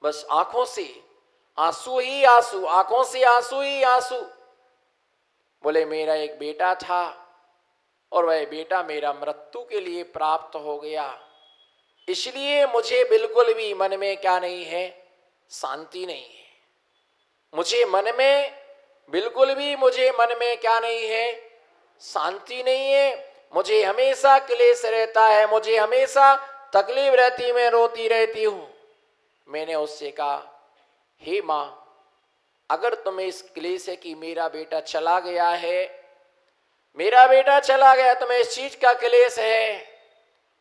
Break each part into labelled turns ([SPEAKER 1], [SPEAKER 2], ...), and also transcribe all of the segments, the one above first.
[SPEAKER 1] बस आंखों से आंसू ही आंसू, आंखों से आंसू ही आंसू। बोले मेरा एक बेटा था और वह बेटा मेरा मृत्यु के लिए प्राप्त हो गया, इसलिए मुझे बिल्कुल भी मन में क्या नहीं है, शांति नहीं है। मुझे मन में बिल्कुल भी मुझे मन में क्या नहीं है, शांति नहीं है। मुझे हमेशा क्लेश रहता है, मुझे हमेशा तकलीफ रहती, मैं रोती रहती हूं। मैंने उससे कहा, हे माँ, अगर तुम्हें इस क्लेश है कि मेरा बेटा चला गया है, मेरा बेटा चला गया, तुम्हें इस चीज का क्लेश है,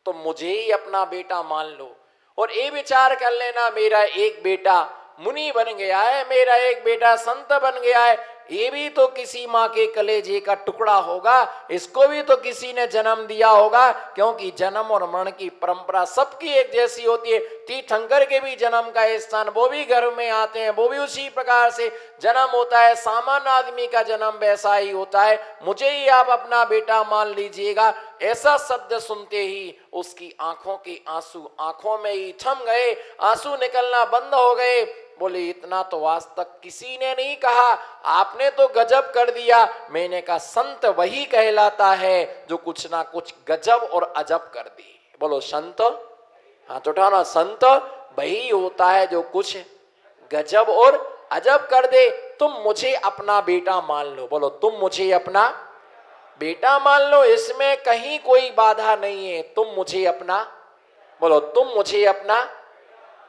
[SPEAKER 1] तो मुझे ही अपना बेटा मान लो और ये विचार कर लेना, मेरा एक बेटा मुनि बन गया है, मेरा एक बेटा संत बन गया है, ये भी तो किसी माँ के कलेजे का टुकड़ा होगा, इसको भी तो किसी ने जन्म दिया होगा, क्योंकि जन्म और मरण की परंपरा सबकी एक जैसी होती है। तीर्थंकर के भी जन्म का स्थान, वो भी घर में आते हैं, वो भी उसी प्रकार से जन्म होता है, सामान्य आदमी का जन्म वैसा ही होता है। मुझे ही आप अपना बेटा मान लीजिएगा। ऐसा शब्द सुनते ही उसकी आंखों के आंसू आंखों में ही थम गए, आंसू निकलना बंद हो गए। बोले इतना तो आज तक किसी ने नहीं कहा, आपने तो गजब कर दिया। मैंने कहा संत वही कहलाता है जो कुछ ना कुछ गजब और अजब कर दे। बोलो संत, हाथ उठाना, संत वही होता है जो कुछ गजब और अजब कर दे। तुम मुझे अपना बेटा मान लो, बोलो तुम मुझे अपना बेटा मान लो, इसमें कहीं कोई बाधा नहीं है। तुम मुझे अपना, बोलो तुम मुझे अपना,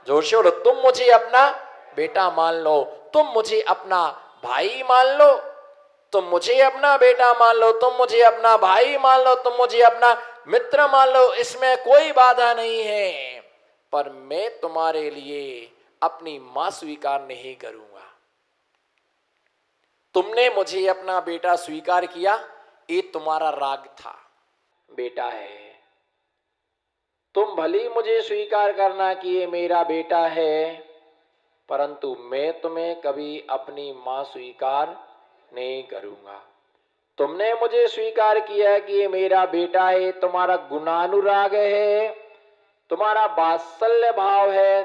[SPEAKER 1] जोर से बोलो, तुम मुझे अपना बेटा मान लो, तुम मुझे अपना भाई मान लो, तुम मुझे अपना बेटा मान लो, तुम मुझे अपना भाई मान लो, तुम मुझे अपना मित्र मान लो, इसमें कोई बाधा नहीं है। पर मैं तुम्हारे लिए अपनी मां स्वीकार नहीं करूंगा। तुमने मुझे अपना बेटा स्वीकार किया, ये तुम्हारा राग था, बेटा है। तुम भली मुझे स्वीकार करना कि ये मेरा बेटा है, परंतु मैं तुम्हें कभी अपनी मां स्वीकार नहीं करूंगा। तुमने मुझे स्वीकार किया कि ये मेरा बेटा है, तुम्हारा गुणानुराग है, तुम्हारा वात्सल्य भाव है,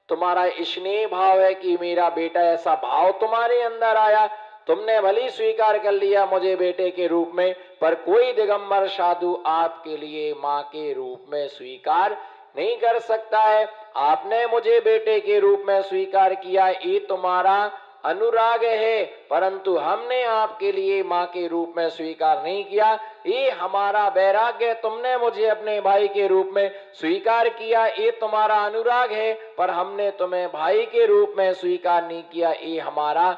[SPEAKER 1] तुम्हारा स्नेह भाव है कि मेरा बेटा, ऐसा भाव तुम्हारे अंदर आया। तुमने भली स्वीकार कर लिया मुझे बेटे के रूप में, पर कोई दिगंबर साधु आपके लिए मां के रूप में स्वीकार नहीं कर सकता है। आपने मुझे बेटे के रूप में स्वीकार किया, ये तुम्हारा अनुराग है, परंतु हमने आपके लिए मां के रूप में स्वीकार नहीं किया, ये हमारा वैराग्य। तुमने मुझे अपने भाई के रूप में स्वीकार किया, ये तुम्हारा अनुराग है, पर हमने तुम्हें भाई के रूप में स्वीकार नहीं किया, ये हमारा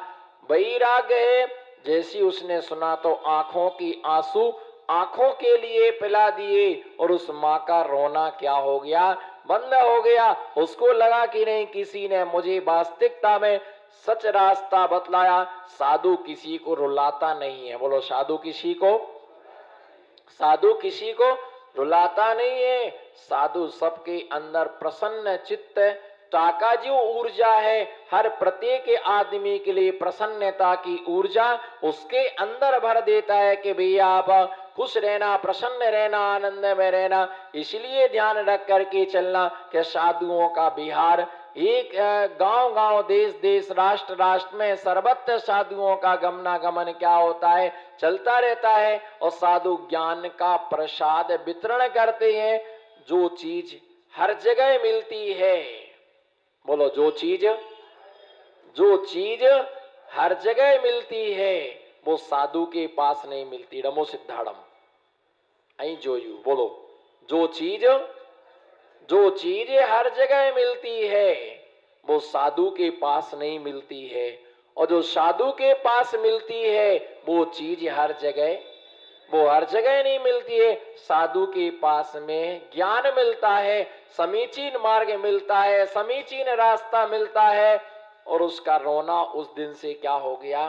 [SPEAKER 1] वैराग्य है। जैसी उसने सुना तो आंखों की आंसू आंखों के लिए पिला दिए और उस माँ का रोना क्या हो गया, बंद हो गया। उसको लगा कि नहीं, किसी ने मुझे वास्तविकता में सच रास्ता बतलाया। साधु किसी को रुलाता नहीं है, बोलो साधु किसी को, साधु किसी को रुलाता नहीं है। साधु सबके अंदर प्रसन्न चित्त ताका जो ऊर्जा है, हर प्रत्येक आदमी के लिए प्रसन्नता की ऊर्जा उसके अंदर भर देता है कि भैया आप खुश रहना, प्रसन्न रहना, आनंद में रहना। इसलिए ध्यान रख करके चलना कि साधुओं का विहार एक गांव गांव, देश देश, राष्ट्र राष्ट्र में सर्वत्र साधुओं का गमनागमन क्या होता है, चलता रहता है। और साधु ज्ञान का प्रसाद वितरण करते हैं। जो चीज हर जगह मिलती है, बोलो जो चीज हर जगह मिलती है वो साधु के पास नहीं मिलती। नमो सिद्धाड़म आई जो यू, बोलो जो चीज हर जगह मिलती है वो साधु के पास नहीं मिलती है, और जो साधु के पास मिलती है वो चीज हर जगह नहीं मिलती है। साधु के पास में ज्ञान मिलता है, समीचीन मार्ग मिलता है, समीचीन रास्ता मिलता है, और उसका रोना उस दिन से क्या हो गया,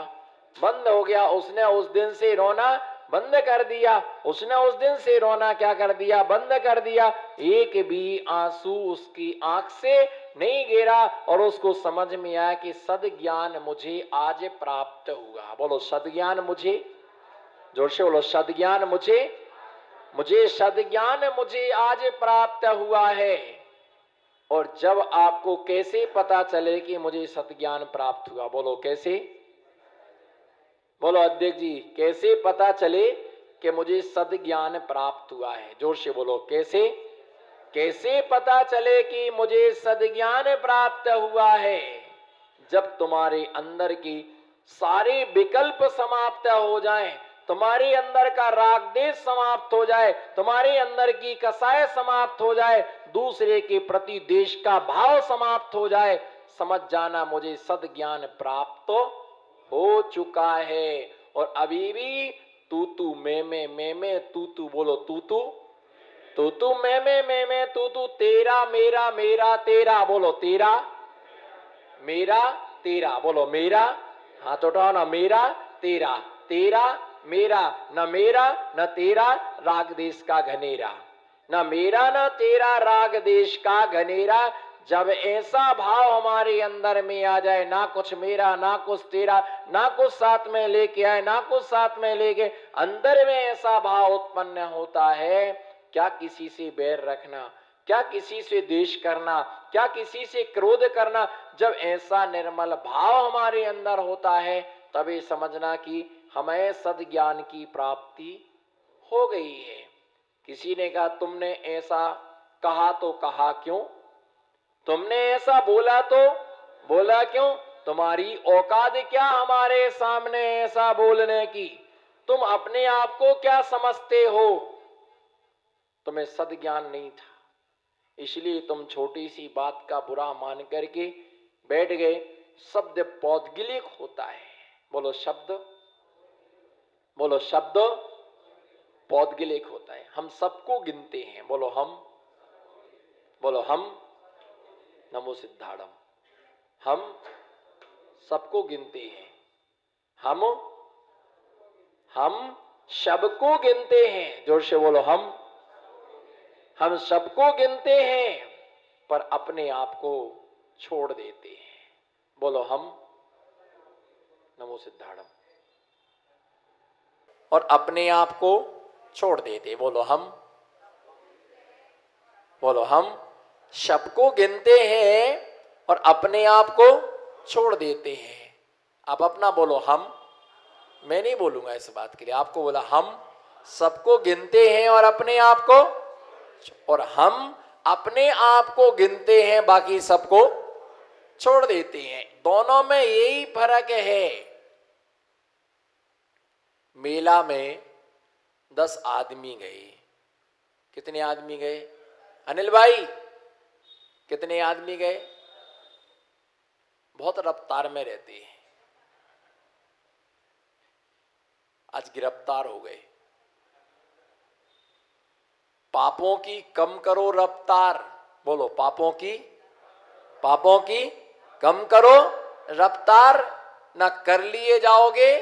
[SPEAKER 1] बंद हो गया। उसने उस दिन से रोना बंद कर दिया, उसने उस दिन से रोना क्या कर दिया, बंद कर दिया। एक भी आंसू उसकी आंख से नहीं गिरा, और उसको समझ में आया कि सद्ज्ञान मुझे आज प्राप्त हुआ। बोलो सद्ज्ञान मुझे, जोर से बोलो सद्ज्ञान मुझे सद्ज्ञान मुझे आज प्राप्त हुआ है। और जब आपको कैसे पता चले कि मुझे सद्ज्ञान प्राप्त हुआ? बोलो कैसे? बोलो अध्यक्ष जी, कैसे पता चले कि मुझे सद्ज्ञान प्राप्त हुआ है? जोर से बोलो, कैसे? कैसे पता चले कि मुझे सद्ज्ञान प्राप्त हुआ है? जब तुम्हारे अंदर की सारे विकल्प समाप्त हो जाएं, तुम्हारे अंदर का राग देश समाप्त हो जाए, तुम्हारे अंदर की कसाय समाप्त हो जाए, दूसरे के प्रति देश का भाव समाप्त हो जाए, समझ जाना मुझे सद्ज्ञान प्राप्त हो चुका है। और अभी भी तू तू मैं तू तू, बोलो तू तू, तू तू मैं तू तू, तेरा मेरा मेरा तेरा, बोलो तेरा मेरा तेरा, बोलो मेरा, हाथ उठाओ ना, मेरा तेरा, तेरा मेरा, न मेरा न तेरा राग देश का घनेरा, न मेरा न तेरा राग देश का घनेरा। जब ऐसा भाव हमारे अंदर में आ जाए, ना कुछ मेरा ना कुछ तेरा, ना कुछ साथ में लेके आए ना कुछ साथ में लेके, अंदर में ऐसा भाव उत्पन्न होता है, क्या किसी से बैर रखना, क्या किसी से द्वेष करना, क्या किसी से क्रोध करना। जब ऐसा निर्मल भाव हमारे अंदर होता है, तभी समझना कि हमें सद्ज्ञान की प्राप्ति हो गई है। किसी ने कहा तुमने ऐसा कहा तो कहा क्यों, तुमने ऐसा बोला तो बोला क्यों, तुम्हारी औकात क्या हमारे सामने ऐसा बोलने की, तुम अपने आप को क्या समझते हो? तुम्हें सद्ज्ञान नहीं था, इसलिए तुम छोटी सी बात का बुरा मान करके बैठ गए। शब्द पौद्गलिक होता है, बोलो शब्द, बोलो शब्द पौद्गलिक होता है। हम सबको गिनते हैं, बोलो हम, बोलो हम, नमो सिद्धाड़म, हम सबको गिनते हैं, हम सबको गिनते हैं, जोर से बोलो हम सबको गिनते हैं, पर अपने आप को छोड़ देते हैं, बोलो हम, नमो सिद्धाड़म, और अपने आप को छोड़ देते, बोलो हम, बोलो हम सबको गिनते हैं और अपने आप को छोड़ देते हैं। आप अपना बोलो हम, मैं नहीं बोलूंगा इस बात के लिए, आपको बोला हम सबको गिनते हैं और अपने आप को, और हम अपने आप को गिनते हैं बाकी सबको छोड़ देते हैं। दोनों में यही फर्क है। मेला में 10 आदमी गए, कितने आदमी गए अनिल भाई, कितने आदमी गए? बहुत रफ्तार में रहते हैं, आज गिरफ्तार हो गए। पापों की कम करो रफ्तार, बोलो पापों की कम करो रफ्तार, न कर लिए जाओगे,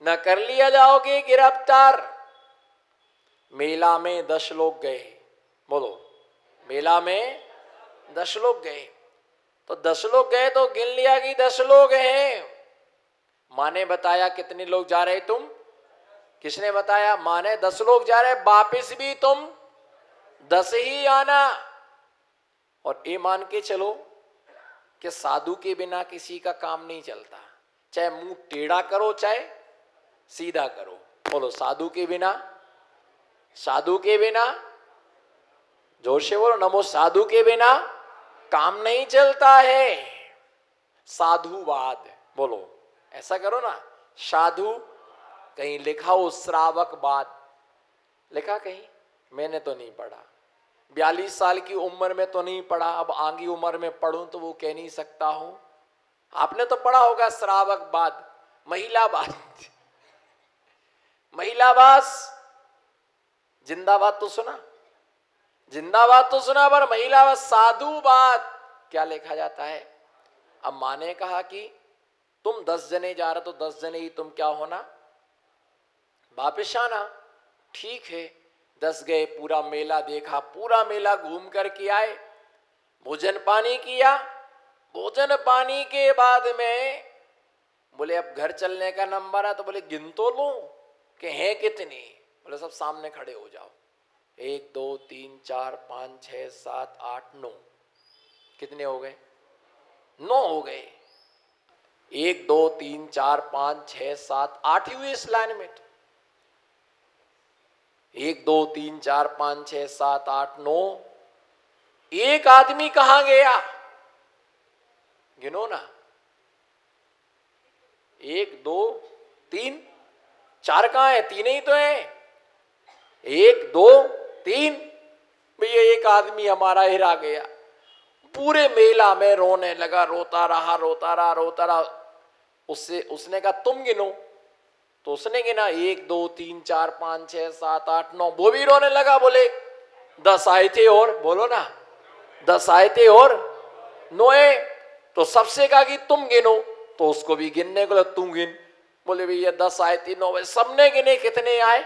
[SPEAKER 1] न कर लिया जाओगे गिरफ्तार। मेला में 10 लोग गए, बोलो मेला में 10 लोग गए, तो 10 लोग गए तो गिन लिया कि 10 लोग हैं। माँ ने बताया कितने लोग जा रहे तुम, किसने बताया? माँ ने 10 लोग जा रहे, वापिस भी तुम 10 ही आना। और ये मान के चलो कि साधु के बिना किसी का काम नहीं चलता, चाहे मुंह टेढ़ा करो चाहे सीधा करो, बोलो साधु के बिना, साधु के बिना, जोर से बोलो नमो, साधु के बिना काम नहीं चलता है। साधुवाद, बोलो ऐसा करो ना, साधु, कहीं लिखा हो श्रावकवाद, लिखा कहीं? मैंने तो नहीं पढ़ा, 42 साल की उम्र में तो नहीं पढ़ा, अब आगे उम्र में पढ़ूं तो वो कह नहीं सकता हूं। आपने तो पढ़ा होगा श्रावकवाद, महिलावाद, महिलावास, जिंदाबाद तो सुना, जिंदाबाद तो सुना, पर महिलावाद, साधुवाद क्या लिखा जाता है? अब माँ ने कहा कि तुम 10 जने जा रहे तो 10 जने ही तुम क्या होना, वापिस आना। ठीक है, 10 गए, पूरा मेला देखा, पूरा मेला घूम करके आए, भोजन पानी किया, भोजन पानी के बाद में बोले अब घर चलने का नंबर है, तो बोले गिन तो लो कि हैं कितने, बोले सब सामने खड़े हो जाओ। 1 2 3 4 5 6 7 8 9, कितने हो गए? 9 हो गए। 1 2 3 4 5 6 7 8 ही हुए इस लाइन में। तो 1 2 3 4 5 6 7 8 9, एक आदमी कहां गया? गिनो ना। 1 2 3 4 कहां है? 3 ही तो है। 1 2 3, भैया एक आदमी हमारा हिरा गया। पूरे मेला में रोने लगा, रोता रहा रोता रहा रोता रहा। उसने कहा तुम गिनो। तो उसने गिना 1 2 3 4 5 6 7 8 9। वो भी रोने लगा, बोले 10 आए थे और, बोलो ना 10 आए थे और 9 है। तो सबसे कहा कि तुम गिनो, तो उसको भी गिनने को तुम गिन। बोले भैया 10 आए थे 9 है। सबने गिने, कितने आए?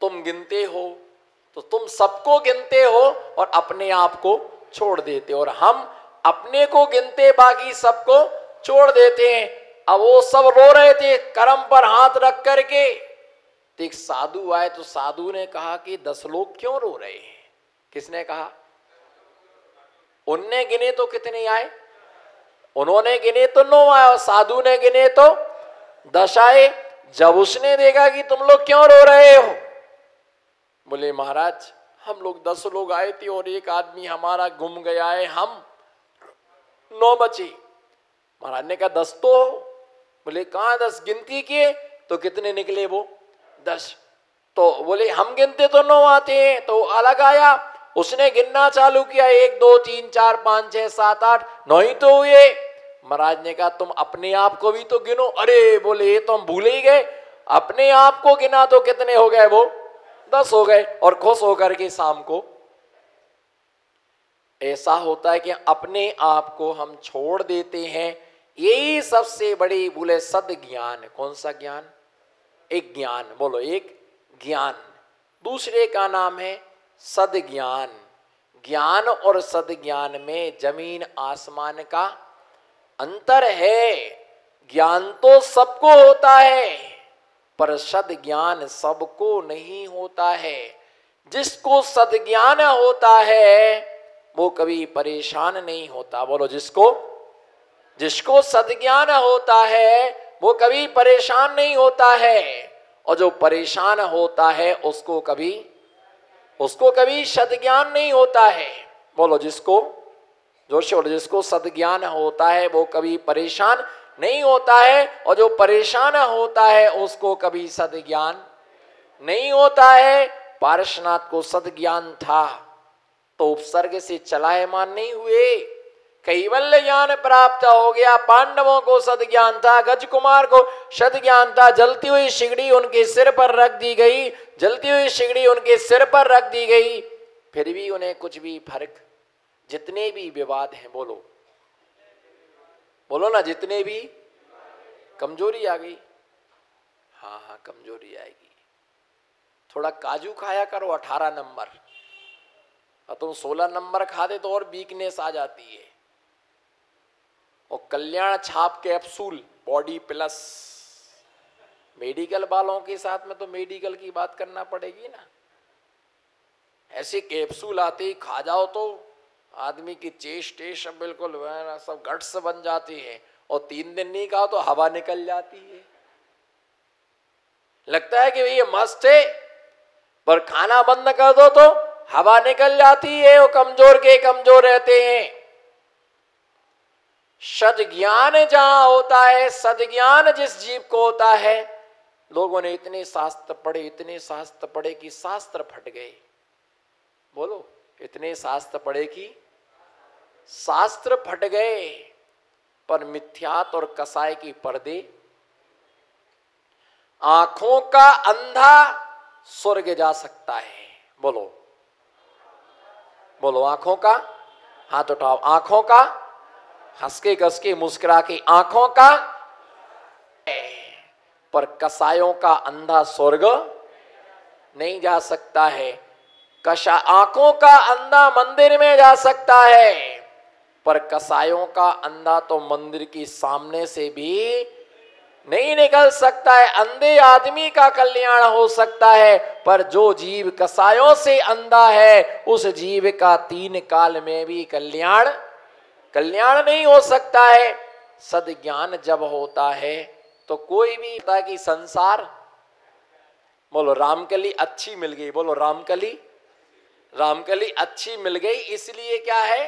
[SPEAKER 1] तुम गिनते हो तो तुम सबको गिनते हो और अपने आप को छोड़ देते हो, और हम अपने को गिनते बाकी सबको छोड़ देते हैं। अब वो सब रो रहे थे कर्म पर हाथ रख करके। तो एक साधु आए, तो साधु ने कहा कि 10 लोग क्यों रो रहे हैं? किसने कहा? उनने गिने तो कितने आए? उन्होंने गिने तो 9 आए, और साधु ने गिने तो 10 आए। जब उसने देखा कि तुम लोग क्यों रो रहे हो, बोले महाराज हम लोग 10 लोग आए थे और एक आदमी हमारा गुम गया है, हम 9 बचे। महाराज ने कहा 10 तो हो। बोले कहाँ 10? गिनती किए तो कितने निकले? वो 10। तो बोले हम गिनते तो 9 आते हैं। तो अलग आया, उसने गिनना चालू किया 1 2 3 4 5 6 7 8 9 ही तो हुए। महाराज ने कहा तुम अपने आप को भी तो गिनो। अरे बोले ये तो हम भूल ही गए, अपने आप को गिना तो कितने हो गए? वो 10 हो गए। और खुश होकर के शाम को, ऐसा होता है कि अपने आप को हम छोड़ देते हैं। यही सबसे बड़ी बोले सद ज्ञान। कौन सा ज्ञान? एक ज्ञान, बोलो एक ज्ञान। दूसरे का नाम है सद ज्ञान। ज्ञान और सद ज्ञान में जमीन आसमान का अंतर है। ज्ञान तो सबको होता है, पर सद ज्ञान सबको नहीं होता है। जिसको सद ज्ञान होता है वो कभी परेशान नहीं होता। बोलो जिसको सद ज्ञान होता है वो कभी परेशान नहीं होता है, और जो परेशान होता है उसको कभी सद ज्ञान नहीं होता है। बोलो जोर से बोलो, जिसको सद ज्ञान होता है वो कभी परेशान नहीं होता है, और जो परेशान होता है उसको कभी सद ज्ञान नहीं होता है। पार्श्वनाथ को सद ज्ञान था तो उपसर्ग से चलायमान नहीं हुए, कैवल्य ज्ञान प्राप्त हो गया। पांडवों को सद ज्ञान था, गज कुमार को सद ज्ञान था। जलती हुई सिगड़ी उनके सिर पर रख दी गई, जलती हुई सिगड़ी उनके सिर पर रख दी गई, फिर भी उन्हें कुछ भी फर्क, जितने भी विवाद हैं, बोलो ना, जितने भी कमजोरी आ गई। हाँ कमजोरी आएगी। थोड़ा काजू खाया करो 18 नंबर, और तुम 16 नंबर खा दे तो और वीकनेस आ जाती है। और कल्याण छाप कैप्सूल बॉडी प्लस, मेडिकल वालों के साथ में तो मेडिकल की बात करना पड़ेगी ना। ऐसे कैप्सूल आते ही खा जाओ तो आदमी की चेस्ट सब बिल्कुल सब गट्स बन जाती है, और 3 दिन नहीं खाओ तो हवा निकल जाती है। लगता है कि ये मस्त है, पर खाना बंद कर दो तो हवा निकल जाती है, वो कमजोर के कमजोर रहते हैं। सद ज्ञान जहां होता है, सद ज्ञान जिस जीव को होता है, लोगों ने इतने शास्त्र पढ़े कि शास्त्र फट गए। बोलो, इतने शास्त्र पढ़े कि शास्त्र फट गए, पर मिथ्यात और कसाय की पर्दे। आंखों का अंधा स्वर्ग जा सकता है। बोलो आंखों का, हाथ उठाओ। आंखों का, हंस के कस के मुस्कुरा के, आंखों का, पर कसायों का अंधा स्वर्ग नहीं जा सकता है। आंखों का अंधा मंदिर में जा सकता है, पर कसायों का अंधा तो मंदिर के सामने से भी नहीं निकल सकता है। अंधे आदमी का कल्याण हो सकता है, पर जो जीव कसायों से अंधा है उस जीव का 3 काल में भी कल्याण नहीं हो सकता है। सद्ज्ञान जब होता है तो कोई भी पता कि संसार, बोलो रामकली अच्छी मिल गई, बोलो रामकली अच्छी मिल गई, इसलिए क्या है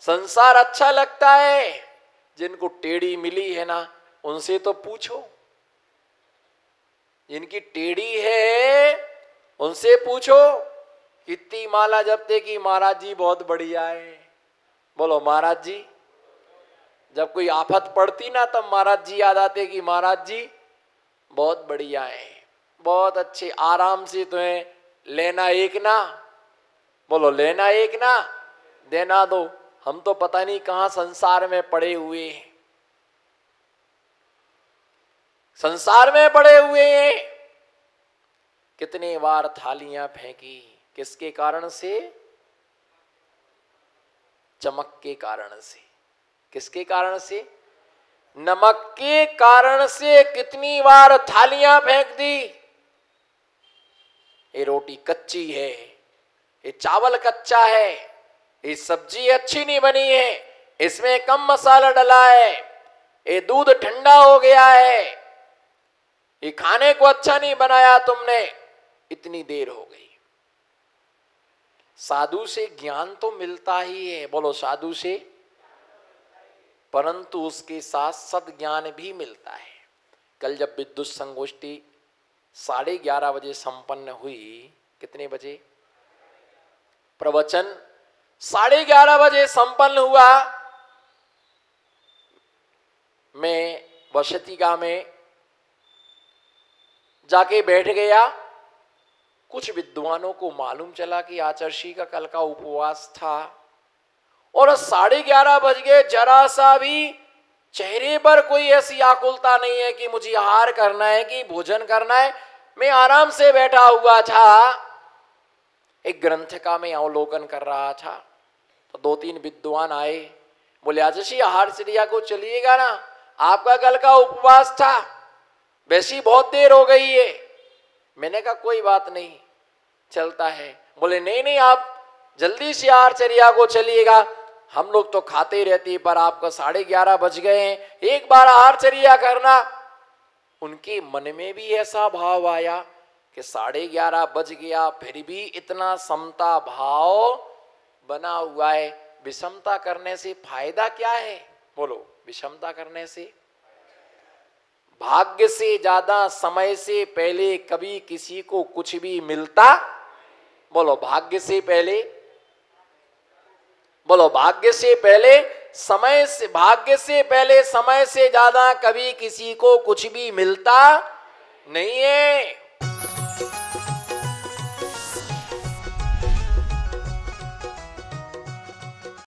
[SPEAKER 1] संसार अच्छा लगता है। जिनको टेढ़ी मिली है ना उनसे तो पूछो, जिनकी टेढ़ी है उनसे पूछो कितनी माला जपते कि महाराज जी बहुत बढ़िया है। बोलो महाराज जी, जब कोई आफत पड़ती ना तब महाराज जी याद आते कि महाराज जी बहुत बढ़िया है, बहुत अच्छे, आराम से तुम्हें लेना एक ना, बोलो लेना एक ना देना दो। हम तो पता नहीं कहां संसार में पड़े हुए हैं, संसार में पड़े हुए हैं। कितने बार थालियां फेंकी, किसके कारण से? चमक के कारण से। किसके कारण से? नमक के कारण से कितनी बार थालियां फेंक दी। ये रोटी कच्ची है, ये चावल कच्चा है, ये सब्जी अच्छी नहीं बनी है, इसमें कम मसाला डला है, ये दूध ठंडा हो गया है, ये खाने को अच्छा नहीं बनाया तुमने, इतनी देर हो गई। साधु से ज्ञान तो मिलता ही है, बोलो साधु से, परंतु उसके साथ सद्ज्ञान भी मिलता है। कल जब विद्युत संगोष्ठी 11:30 बजे संपन्न हुई, कितने बजे प्रवचन? 11:30 बजे संपन्न हुआ। मैं वसतिका में जाके बैठ गया। कुछ विद्वानों को मालूम चला कि आचार्य का कल का उपवास था और 11:30 बज गए, जरा सा भी चेहरे पर कोई ऐसी आकुलता नहीं है कि मुझे आहार करना है कि भोजन करना है। मैं आराम से बैठा हुआ था, एक ग्रंथ का मैं अवलोकन कर रहा था। तो 2-3 विद्वान आए, बोले आचार्य आहार चर्या को चलिएगा ना, आपका कल का उपवास था, वैसी बहुत देर हो गई है। मैंने कहा कोई बात नहीं, चलता है। बोले नहीं आप जल्दी से आहारचर्या को चलिएगा, हम लोग तो खाते रहते पर आपका 11:30 बज गए हैं, एक बार आहारचर्या करना। उनके मन में भी ऐसा भाव आया कि 11:30 बज गया, फिर भी इतना समता भाव बना हुआ है। विषमता करने से फायदा क्या है? बोलो विषमता करने से भाग्य से ज्यादा समय से पहले कभी किसी को कुछ भी मिलता। बोलो भाग्य से पहले, बोलो भाग्य से पहले, समय से, भाग्य से पहले समय से ज्यादा कभी किसी को कुछ भी मिलता नहीं है।